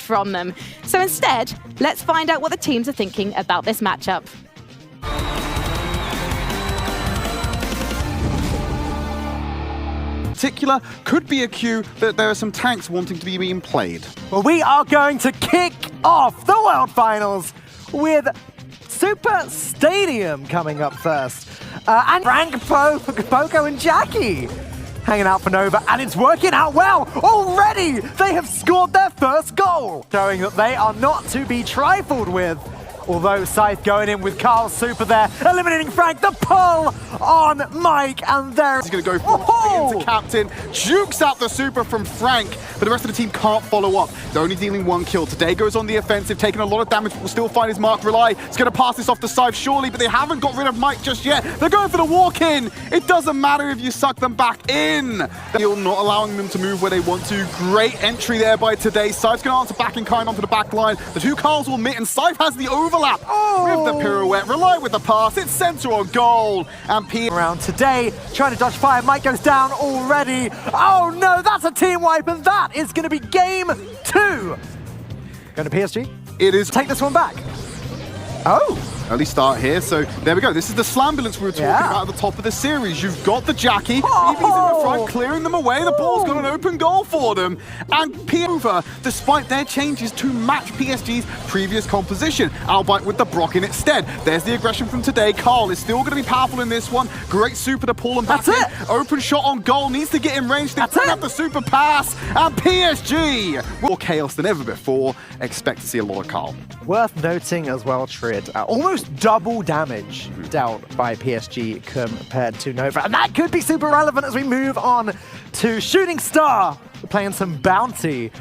From them. So instead, let's find out what the teams are thinking about this matchup. Particular could be a cue that there are some tanks wanting to be being played. Well, we are going to kick off the World Finals with Super Stadium coming up first. And Frank, Poco and Jackie hanging out for Nova, and it's working out well. Already, they have scored their first goal, showing that they are not to be trifled with. Although Scythe going in with Carl's super there, eliminating Frank, the pull on Mike, and there... He's going to go forward into Captain, jukes out the super from Frank, but the rest of the team can't follow up. They're only dealing one kill. Today goes on the offensive, taking a lot of damage, but will still find his mark. Rely is going to pass this off to Scythe, surely, but they haven't got rid of Mike just yet. They're going for the walk-in. It doesn't matter if you suck them back in. They're not allowing them to move where they want to. Great entry there by Today. Scythe's going to answer back in kind onto the back line. The two Carls will meet, and Scythe has the overlap. With the pirouette, Rely with the pass, it's center on goal, and P around Today, trying to dodge fire, Mike goes down already. Oh no, that's a team wipe, and that is going to be game 2. Going to PSG? It is. Take this one back. Oh. Early start here, so there we go. This is the Slambulance we were talking about at the top of the series. You've got the Jackie, EV's in the front, clearing them away. The ball's got an open goal for them. And over, despite their changes to match PSG's previous composition. Albite with the Brock in instead. There's the aggression from Today. Carl is still going to be powerful in this one. Great super to pull them back in. Open shot on goal, needs to get in range. They bring up the super pass, and PSG, more chaos than ever before. Expect to see a lot of Carl. Worth noting as well, Trid, almost double damage dealt by PSG compared to Nova. And that could be super relevant as we move on to Shooting Star. We're playing some Bounty.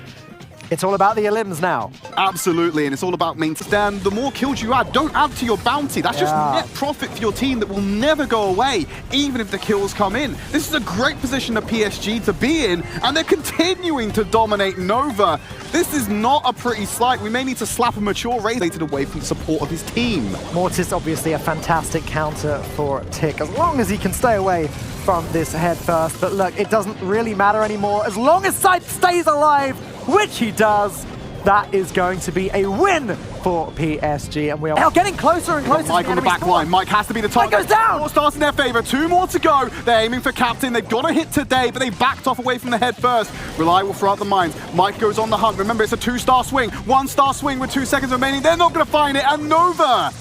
It's all about the elims now. Absolutely, and it's all about maintaining. Dan, the more kills you add, don't add to your bounty. That's just net profit for your team that will never go away, even if the kills come in. This is a great position for PSG to be in, and they're continuing to dominate Nova. This is not a pretty slight. We may need to slap a mature related away from the support of his team. Mortis, obviously a fantastic counter for Tick, as long as he can stay away from this head first. But look, it doesn't really matter anymore. As long as Scythe stays alive, which he does, that is going to be a win for PSG, and we are getting closer and closer. Mike on the back line. Mike has to be the target. Mike goes down. 4 stars in their favor. 2 more to go. They're aiming for Captain. They've got to hit Today, but they backed off away from the head first. Rely will throw out the mines. Mike goes on the hunt. Remember, it's a 2-star swing. 1-star swing with 2 seconds remaining. They're not going to find it, and Nova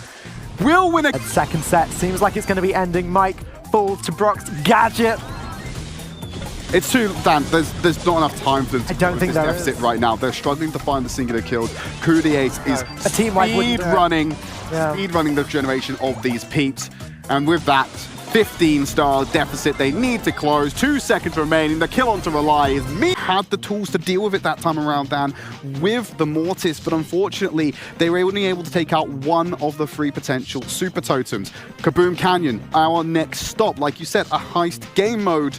will win a second set. Seems like it's going to be ending. Mike falls to Brock's gadget. It's too, Dan, there's not enough time for them to I don't think this deficit right now. They're struggling to find the singular kills. Coup de Ace is speed running the generation of these peeps. And with that 15-star deficit they need to close, 2 seconds remaining, the kill onto Rely is me. Had the tools to deal with it that time around, Dan, with the Mortis, but unfortunately they were only able to take out 1 of the 3 potential super totems. Kaboom Canyon, our next stop, like you said, a heist game mode.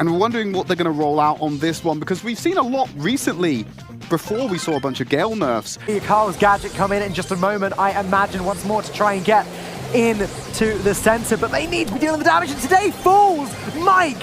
And we're wondering what they're going to roll out on this one, because we've seen a lot recently. Before we saw a bunch of Gale nerfs. Carl's gadget come in just a moment, I imagine, once more to try and get into the center, but they need to be dealing with the damage, and Today falls. Mike,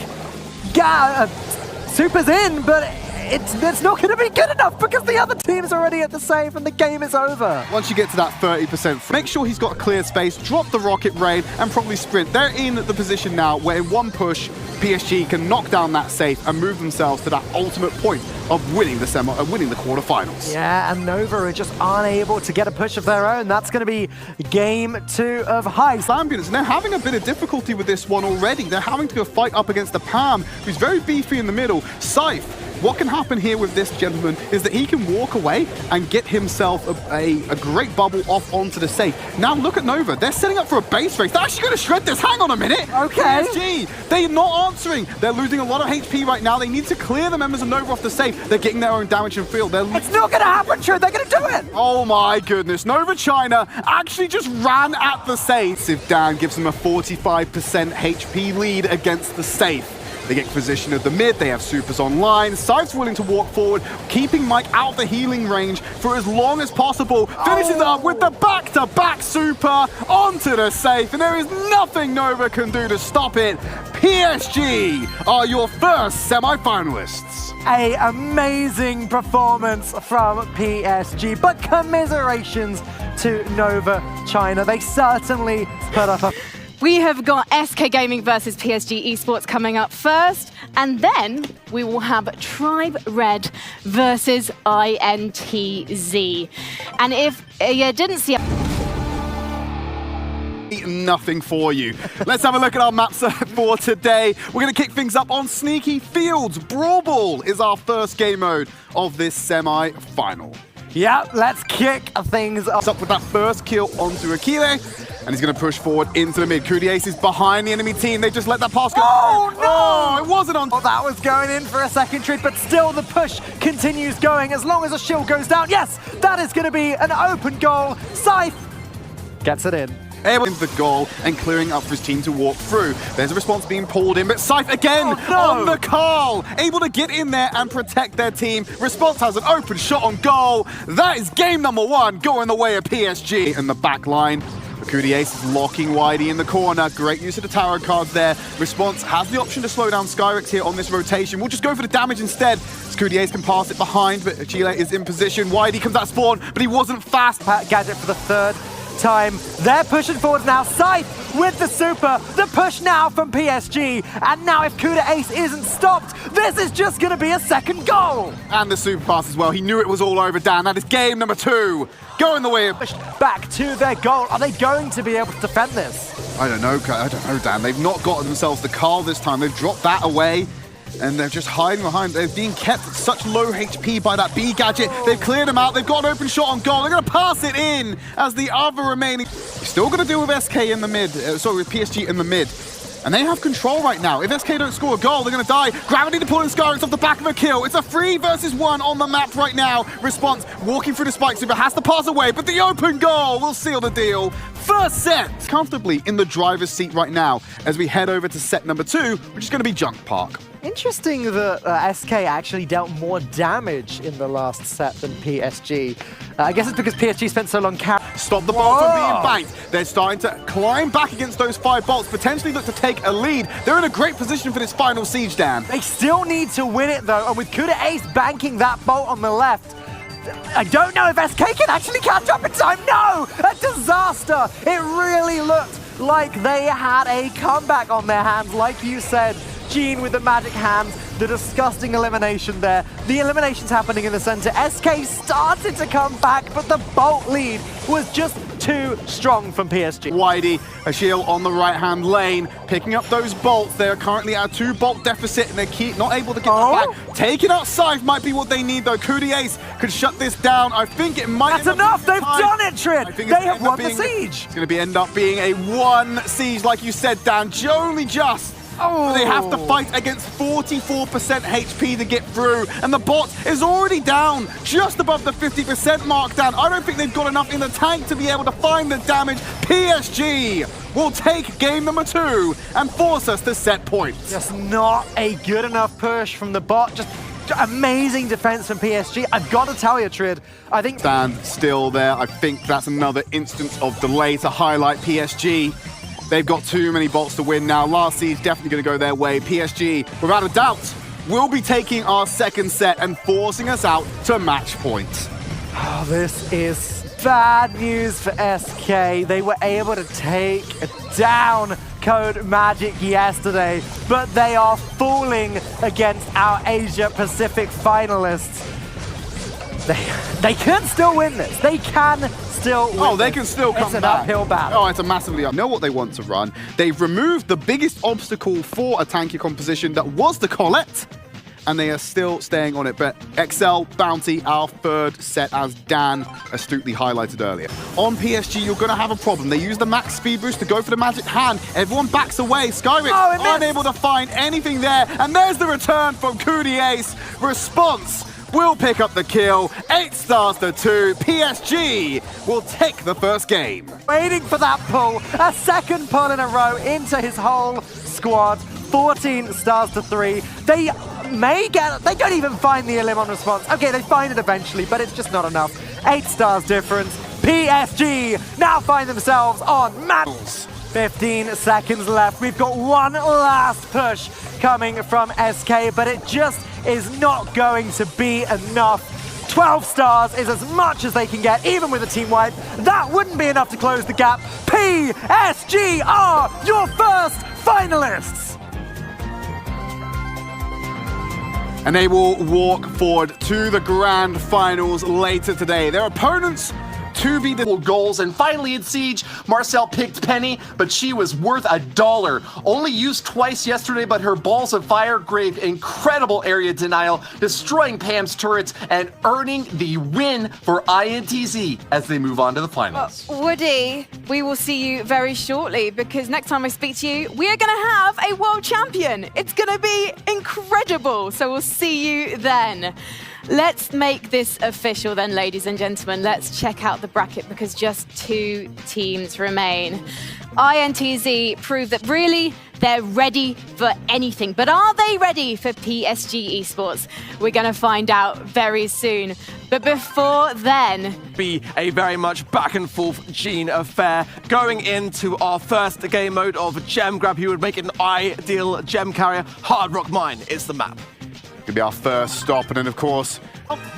super's in, but it's not going to be good enough because the other team's already at the save and the game is over. Once you get to that 30%, make sure he's got a clear space, drop the rocket rain, and probably sprint. They're in the position now where in one push, PSG can knock down that safe and move themselves to that ultimate point of winning the quarterfinals. Yeah, and Nova are just unable to get a push of their own. That's going to be game 2 of Heist. Ambulance, and they're having a bit of difficulty with this one already. They're having to go fight up against the Pam, who's very beefy in the middle. Scythe what can happen here with this gentleman is that he can walk away and get himself a great bubble off onto the safe. Now look at Nova. They're setting up for a base race. They're actually going to shred this. Hang on a minute. Okay. PSG, they're not answering. They're losing a lot of HP right now. They need to clear the members of Nova off the safe. They're getting their own damage and field. It's not going to happen, True. They're going to do it. Oh my goodness. Nova China actually just ran at the safe. If Dan gives them a 45% HP lead against the safe. They get position at the mid, they have supers online, Scythe's willing to walk forward, keeping Mike out of the healing range for as long as possible, finishes up with the back-to-back super onto the safe, and there is nothing Nova can do to stop it. PSG are your first semi-finalists. An amazing performance from PSG, but commiserations to Nova China. They certainly put up a... We have got SK Gaming versus PSG Esports coming up first, and then we will have Tribe Red versus INTZ. And if you didn't see... Nothing for you. Let's have a look at our maps for today. We're going to kick things up on Sneaky Fields. Brawl is our first game mode of this semi-final. Yeah, let's kick things Up with that first kill onto Akile. And he's going to push forward into the mid. Ace is behind the enemy team. They just let that pass go. Oh, no! Oh, it wasn't on. Oh, that was going in for a second trade, but still the push continues going as long as a shield goes down. Yes, that is going to be an open goal. Scythe gets it in. Able into the goal and clearing up for his team to walk through. There's a response being pulled in, but Scythe again on the Carl. Able to get in there and protect their team. Response has an open shot on goal. That is game number 1 going the way of PSG in the back line. Ace is locking Whitey in the corner. Great use of the tarot cards there. Response has the option to slow down Skyrix here on this rotation. We'll just go for the damage instead. Ace can pass it behind, but Chile is in position. Whitey comes out spawn, but he wasn't fast. Gadget for the third time. They're pushing forward now. Scythe with the super. The push now from PSG. And now if Ace isn't stopped, this is just going to be a second goal. And the super pass as well. He knew it was all over, Dan. That is game number 2. Going the way of... Back to their goal. Are they going to be able to defend this? I don't know, Dan. They've not gotten themselves the Carl this time. They've dropped that away. And they're just hiding behind. They're being kept at such low HP by that B gadget. They've cleared him out. They've got an open shot on goal. They're going to pass it in as the other remaining... Still going to deal with SK in the mid. With PSG in the mid. And they have control right now. If SK don't score a goal, they're going to die. Gravity to pull in Skyrix off the back of a kill. It's a 3 versus 1 on the map right now. Response walking through the spike super has to pass away, but the open goal will seal the deal. First set comfortably in the driver's seat right now as we head over to set number 2, which is going to be Junk Park. Interesting that SK actually dealt more damage in the last set than PSG. I guess it's because PSG spent so long carrying. Stop the bolts from being banked. They're starting to climb back against those 5 bolts, potentially look to take a lead. They're in a great position for this final siege, Dan. They still need to win it though, and with Ace banking that bolt on the left, I don't know if SK can actually catch up in time. No! A disaster! It really looked like they had a comeback on their hands, like you said. Gene with the magic hands, the disgusting elimination there. The elimination's happening in the center. SK started to come back, but the bolt lead was just too strong from PSG. Whitey, a shield on the right-hand lane, picking up those bolts. They're currently at a 2-bolt deficit, and they're not able to get that back. Taking out Scythe might be what they need, though. Ace could shut this down. I think it might... That's enough! They've done it, Trid! They have won the siege! It's going to end up being a 1 siege, like you said, Dan. Only just. Oh. They have to fight against 44% HP to get through, and the bot is already down just above the 50% mark, Dan. I don't think they've got enough in the tank to be able to find the damage. PSG will take game number 2 and force us to set points. Just not a good enough push from the bot. Just amazing defense from PSG. I've got to tell you, Trid, I think... Stand still there. I think that's another instance of delay to highlight PSG. They've got too many bolts to win now. Last siege definitely going to go their way. PSG, without a doubt, will be taking our second set and forcing us out to match point. Oh, this is bad news for SK. They were able to take down Code Magic yesterday, but they are falling against our Asia Pacific finalists. They can still win this. They can still win. Oh, they can still come back. It's an uphill battle. Oh, it's a massively up. Know what they want to run. They've removed the biggest obstacle for a tanky composition that was the Colette. and they are still staying on it. But XL, Bounty, our third set, as Dan astutely highlighted earlier. On PSG, you're going to have a problem. They use the max speed boost to go for the magic hand. Everyone backs away. Skyrix unable to find anything there. And there's the return from Cudi Ace. Response will pick up the kill. 8 stars to 2. PSG will take the first game. Waiting for that pull. A second pull in a row into his whole squad. 14 stars to 3. They don't even find the elim on response. Okay, they find it eventually, but it's just not enough. 8 stars difference. PSG now find themselves on maps. 15 seconds left. We've got one last push coming from SK, but it just is not going to be enough. 12 stars is as much as they can get, even with a team wipe. That wouldn't be enough to close the gap. PSG are your first finalists. And they will walk forward to the grand finals later today. Their opponents to be the goals. And finally in Siege, Marcel picked Penny, but she was worth $1. Only used twice yesterday, but her balls of fire gave incredible area denial, destroying Pam's turrets and earning the win for INTZ as they move on to the finals. Woody, we will see you very shortly, because next time I speak to you, we are going to have a world champion. It's going to be incredible. So we'll see you then. Let's make this official then, ladies and gentlemen. Let's check out the bracket, because just 2 teams remain. INTZ prove that really they're ready for anything. But are they ready for PSG Esports? We're going to find out very soon. But before then, be a very much back and forth Gene affair. Going into our first game mode of Gem Grab, he would make it an ideal gem carrier. Hard Rock Mine is the map. Gonna be our first stop, and then of course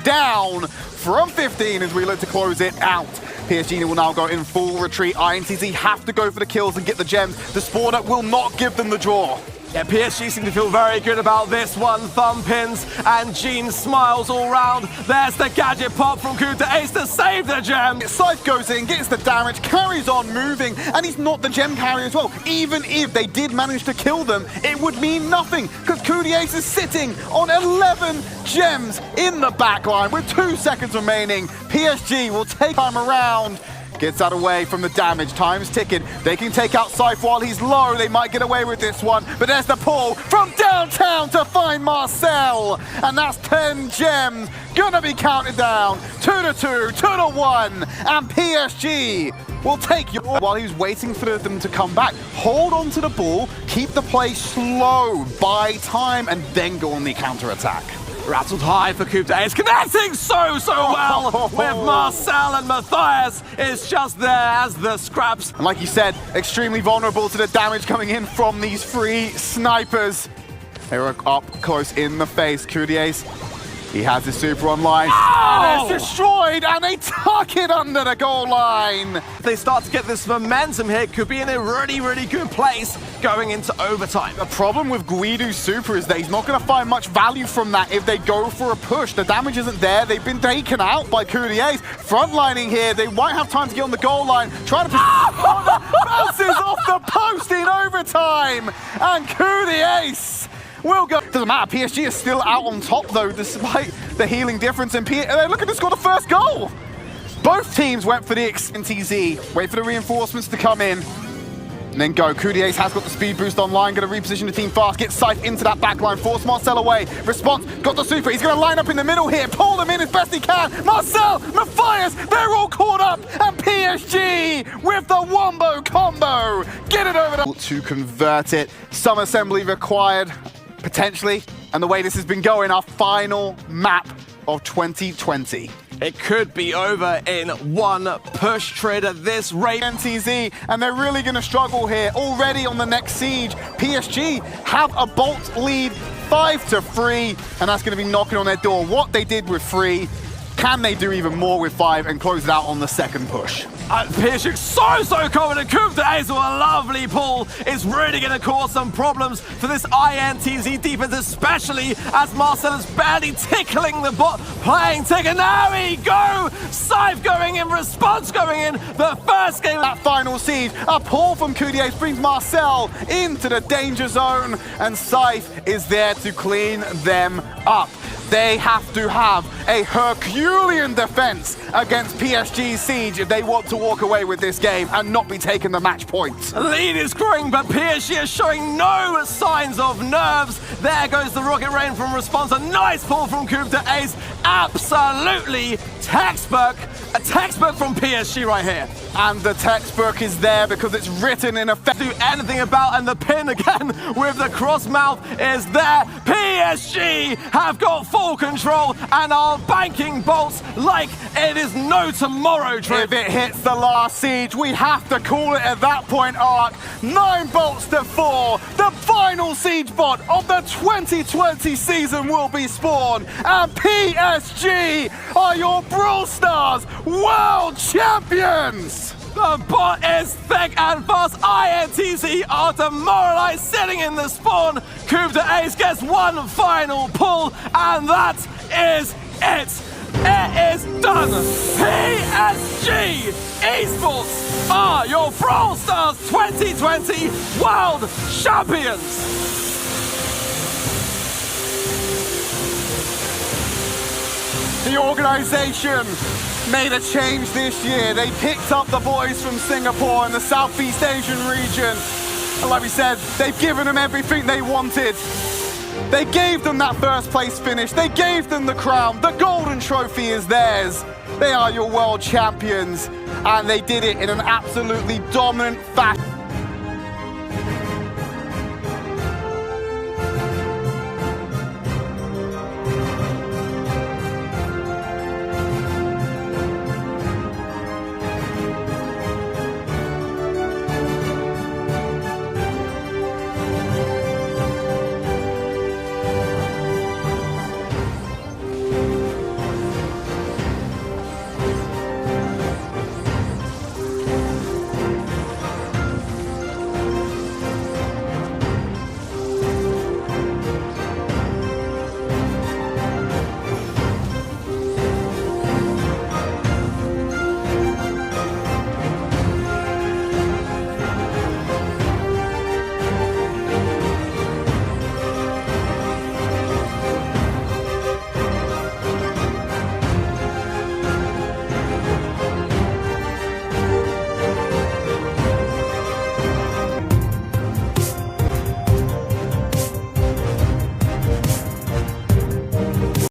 down from 15 as we look to close it out. PSG will now go in full retreat. INTZ have to go for the kills and get the gems. The spawner will not give them the draw. Yeah, PSG seem to feel very good about this one. Thumb pins and Gene smiles all round. There's the gadget pop from Kuta Ace to save the gem. Scythe goes in, gets the damage, carries on moving, and he's not the gem carrier as well. Even if they did manage to kill them, it would mean nothing, because Cudi Ace is sitting on 11 gems in the backline with 2 seconds remaining. PSG will take time around. Gets that away from the damage. Time's ticking. They can take out Scythe while he's low. They might get away with this one. But there's the pull from downtown to find Marcel. And that's 10 gems. Gonna be counted down. 2-2, 2-1. And PSG will take you while he's waiting for them to come back. Hold on to the ball. Keep the play slow. Buy time and then go on the counter-attack. Rattled high for Kuta Ace, connecting so well with Marcel, and Matthias is just there as the scraps. And like you said, extremely vulnerable to the damage coming in from these 3 snipers. They were up close in the face. Cudi Ace, he has his super online. And it's destroyed, and they tuck it under the goal line. They start to get this momentum here. Could be in a really good place going into overtime. The problem with Guidu's super is that he's not going to find much value from that if they go for a push. The damage isn't there. They've been taken out by Cudi Ace. Frontlining here. They might have time to get on the goal line. Try to bounces off the post in overtime. And Cudi Ace will go. Doesn't matter. PSG is still out on top, though, despite the healing difference. And they're looking to score the first goal. Both teams went for the INTZ. Wait for the reinforcements to come in. And then go. Cudi Ace has got the speed boost online. Going to reposition the team fast. Get Scythe into that backline. Force Marcel away. Response. Got the super. He's going to line up in the middle here. Pull them in as best he can. Marcel, Matthias, they're all caught up. And PSG with the wombo combo. Get it over to convert it. Some assembly required. Potentially, and the way this has been going, our final map of 2020. It could be over in one push trade at this rate. INTZ, and they're really going to struggle here. Already on the next siege, PSG have a Bolt lead 5-3, and that's going to be knocking on their door. What they did with 3, can they do even more with 5 and close it out on the second push? PSG so confident. Coup d'Ace with a lovely pull is really going to cause some problems for this INTZ defense, especially as Marcel is barely tickling the bot, playing ticker. Now we go! Scythe going in, response going in. The first game. That final siege, a pull from Coup d'Ace brings Marcel into the danger zone, and Scythe is there to clean them up. They have to have a Herculean defense against PSG Siege if they want to walk away with this game and not be taking the match points. The lead is growing, but PSG is showing no signs of nerves. There goes the Rocket Rain from Response. A nice pull from Coup d'Ace. Absolutely textbook. A textbook from PSG right here. And the textbook is there because it's written in effect. Do anything about, and the pin again with the cross mouth is there. PSG have got full control and are banking bolts like it is no tomorrow. If it hits the last siege, we have to call it at that point, Arc. 9 bolts to 4. The final siege bot of the 2020 season will be spawned, and PSG are your Brawl Stars World Champions! The bot is thick and fast. INTZ are demoralized, sitting in the spawn. Coup d'Ace gets one final pull, and that is it. It is done. PSG Esports are your Brawl Stars 2020 World Champions. The organization made a change this year. They picked up the boys from Singapore and the Southeast Asian region. And like we said, they've given them everything they wanted. They gave them that first place finish. They gave them the crown. The golden trophy is theirs. They are your world champions. And they did it in an absolutely dominant fashion.